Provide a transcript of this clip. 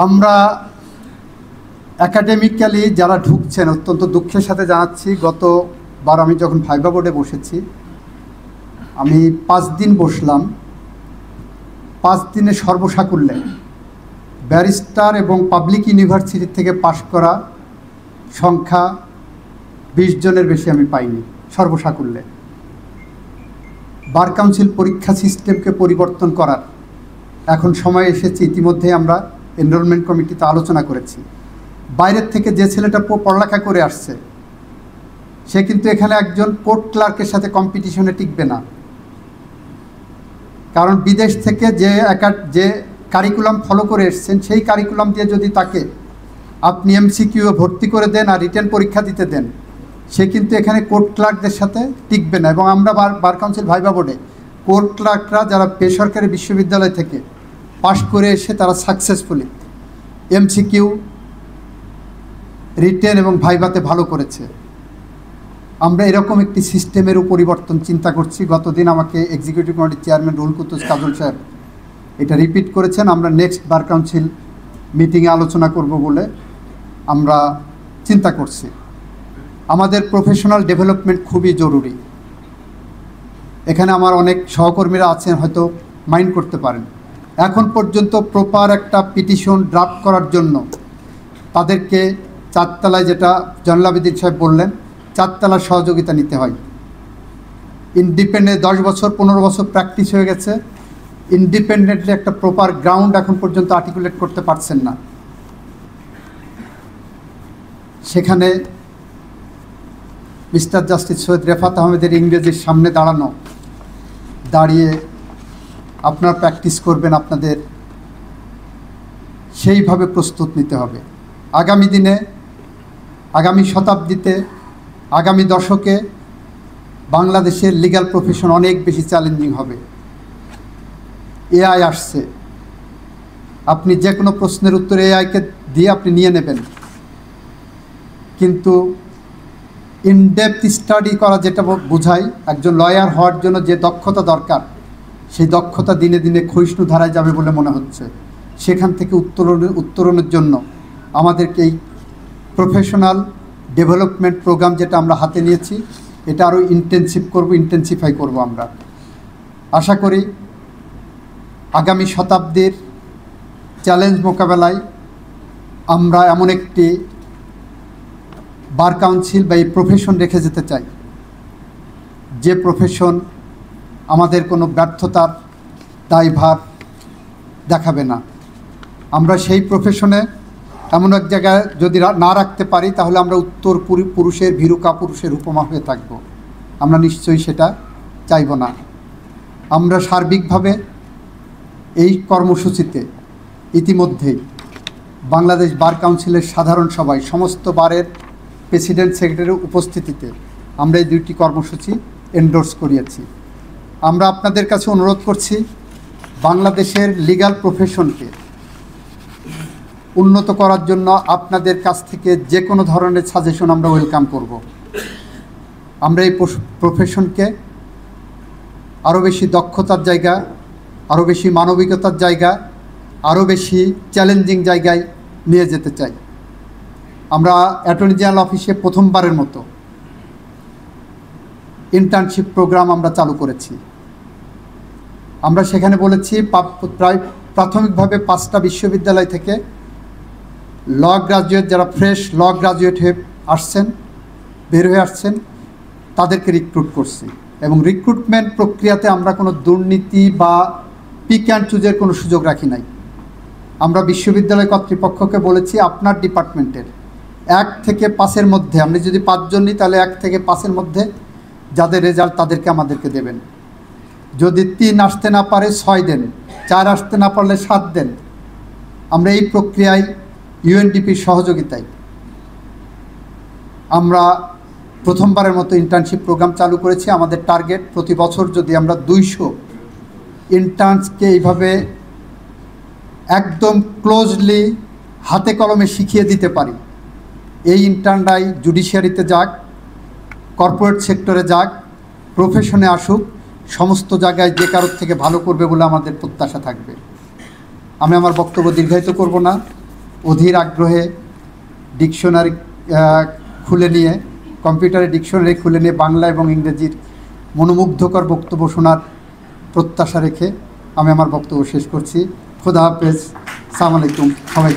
আমরা একাডেমিক্যালি যারা ঢুকছেন অত্যন্ত দুঃখের সাথে জানাচ্ছি, গতবার আমি যখন ভাইবা বোর্ডে বসেছি আমি 5 দিন বসলাম। 5 দিনে সর্বসাকুল্যে ব্যারিস্টার এবং পাবলিক ইউনিভার্সিটি থেকে পাশ করা সংখ্যা 20 জনের বেশি আমি পাইনি সর্বসাকুল্যে। বার কাউন্সিল পরীক্ষা সিস্টেমকে পরিবর্তন করার এখন সময় এসেছে। ইতিমধ্যে আমরা এনরোলমেন্ট কমিটিতে আলোচনা করেছি। বাইরের থেকে যে ছেলেটা পড়ালেখা করে আসছে সে কিন্তু এখানে একজন কোর্ট ক্লার্কের সাথে কম্পিটিশনে টিকবে না, কারণ বিদেশ থেকে যে কারিকুলাম ফলো করে এসছেন সেই কারিকুলাম দিয়ে যদি তাকে আপনি এমসিকিউ ভর্তি করে দেন আর রিটেন পরীক্ষা দিতে দেন, সে কিন্তু এখানে কোর্ট ক্লার্কদের সাথে টিকবে না। এবং আমরা বার কাউন্সিল ভাইবা বোর্ডে কোর্ট ক্লার্করা যারা বেসরকারি বিশ্ববিদ্যালয় থেকে পাশ করে এসে তারা সাকসেসফুলি এমসিকিউ, রিটেন এবং ভাইভাতে ভালো করেছে। আমরা এরকম একটি সিস্টেমেরও পরিবর্তন চিন্তা করছি। গতদিন আমাকে এক্সিকিউটিভ কমিটির চেয়ারম্যান রুহুল কুদ্দুস কাজল সাহেব এটা রিপিট করেছেন। আমরা নেক্সট বার কাউন্সিল মিটিংয়ে আলোচনা করব বলে আমরা চিন্তা করছি। আমাদের প্রফেশনাল ডেভেলপমেন্ট খুবই জরুরি। এখানে আমার অনেক সহকর্মীরা আছেন, হয়তো মাইন্ড করতে পারেন, এখন পর্যন্ত প্রপার একটা পিটিশন ড্রাফট করার জন্য তাদেরকে 4 তলায়, যেটা জয়নুল আবেদিন সাহেব বললেন, 4 তলার সহযোগিতা নিতে হয়। ইন্ডিপেন্ডেন্ট 10 বছর 15 বছর প্র্যাকটিস হয়ে গেছে, ইন্ডিপেন্ডেন্টলি একটা প্রপার গ্রাউন্ড এখন পর্যন্ত আর্টিকুলেট করতে পারছেন না। সেখানে মিস্টার জাস্টিস সৈয়দ রেফাত আহমেদের ইংরেজির সামনে দাঁড়িয়ে আপনারা প্র্যাকটিস করবেন, আপনাদের সেইভাবে প্রস্তুত নিতে হবে। আগামী দিনে, আগামী শতাব্দীতে, আগামী দশকে বাংলাদেশের লিগ্যাল প্রফেশন অনেক বেশি চ্যালেঞ্জিং হবে। এআই আসছে, আপনি যে কোনো প্রশ্নের উত্তর এআইকে দিয়ে আপনি নিয়ে নেবেন, কিন্তু ইনডেপথ স্টাডি করা যেটা বোঝায়, একজন লয়ার হওয়ার জন্য যে দক্ষতা দরকার সেই দক্ষতা দিনে দিনে ক্ষয়িষ্ণু ধারায় যাবে বলে মনে হচ্ছে। সেখান থেকে উত্তরণের জন্য আমাদেরকে এই প্রফেশনাল ডেভেলপমেন্ট প্রোগ্রাম যেটা আমরা হাতে নিয়েছি এটা আরও ইন্টেন্সিফাই করব। আমরা আশা করি আগামী শতাব্দীর চ্যালেঞ্জ মোকাবেলায় আমরা এমন একটি বার কাউন্সিল বা এই প্রফেশন রেখে যেতে চাই যে প্রফেশন আমাদের কোনো ব্যর্থতার দায়ভার দেখাবে না। আমরা সেই প্রফেশনে এমন এক জায়গায় যদি না রাখতে পারি তাহলে আমরা উত্তর পুরুষের ভীরু কাপুরুষের উপমা হয়ে থাকব। আমরা নিশ্চয়ই সেটা চাইব না। আমরা সার্বিকভাবে এই কর্মসূচিতে ইতিমধ্যেই বাংলাদেশ বার কাউন্সিলের সাধারণ সভায় সমস্ত বারের প্রেসিডেন্ট সেক্রেটারির উপস্থিতিতে আমরা এই 2টি কর্মসূচি এন্ডোর্স করিয়েছি। আমরা আপনাদের কাছে অনুরোধ করছি বাংলাদেশের লিগ্যাল প্রফেশনকে উন্নত করার জন্য আপনাদের কাছ থেকে যে কোনো ধরনের সাজেশন আমরা ওয়েলকাম করব। আমরা এই প্রফেশনকে আরও বেশি দক্ষতার জায়গা, আরও বেশি মানবিকতার জায়গা, আরও বেশি চ্যালেঞ্জিং জায়গায় নিয়ে যেতে চাই। আমরা অ্যাটর্নি জেনারেল অফিসে প্রথমবারের মতো ইন্টার্নশিপ প্রোগ্রাম আমরা চালু করেছি। আমরা সেখানে বলেছি প্রায় প্রাথমিকভাবে 5টা বিশ্ববিদ্যালয় থেকে ল গ্রাজুয়েট, যারা ফ্রেশ ল গ্রাজুয়েট হয়ে আসছেন, বের হয়ে আসছেন, তাদেরকে রিক্রুট করছি। এবং রিক্রুটমেন্ট প্রক্রিয়াতে আমরা কোনো দুর্নীতি বা পিক অ্যান্ড চুজের কোনো সুযোগ রাখি নাই। আমরা বিশ্ববিদ্যালয় কর্তৃপক্ষকে বলেছি আপনার ডিপার্টমেন্টের 1 থেকে 5-এর মধ্যে, আমরা যদি 5 জন নিই তাহলে 1 থেকে 5-এর মধ্যে যাদের রেজাল্ট তাদেরকে আমাদেরকে দেবেন। যদি 3 আসতে না পারে 6 দেন, 4 আসতে না পারলে 7 দেন। আমরা এই প্রক্রিয়ায় ইউএনডিপির সহযোগিতায় আমরা প্রথমবারের মতো ইন্টার্নশিপ প্রোগ্রাম চালু করেছি। আমাদের টার্গেট প্রতি বছর যদি আমরা 200 ইন্টার্নসকে এইভাবে একদম ক্লোজলি হাতে কলমে শিখিয়ে দিতে পারি, এই ইন্টার্নরাই জুডিশিয়ারিতে যাক, কর্পোরেট সেক্টরে যাক, প্রফেশনে আসুক, সমস্ত জায়গায় যে কারোর থেকে ভালো করবে বলে আমাদের প্রত্যাশা থাকবে। আমি আমার বক্তব্য দীর্ঘায়িত করব না। অধীর আগ্রহে ডিকশনারি খুলে নিয়ে, কম্পিউটারে ডিকশনারি খুলে নিয়ে বাংলা এবং ইংরেজির মনোমুগ্ধকর বক্তব্য শোনার প্রত্যাশা রেখে আমি আমার বক্তব্য শেষ করছি। খোদা হাফেজ, আসসালামু আলাইকুম সবাই।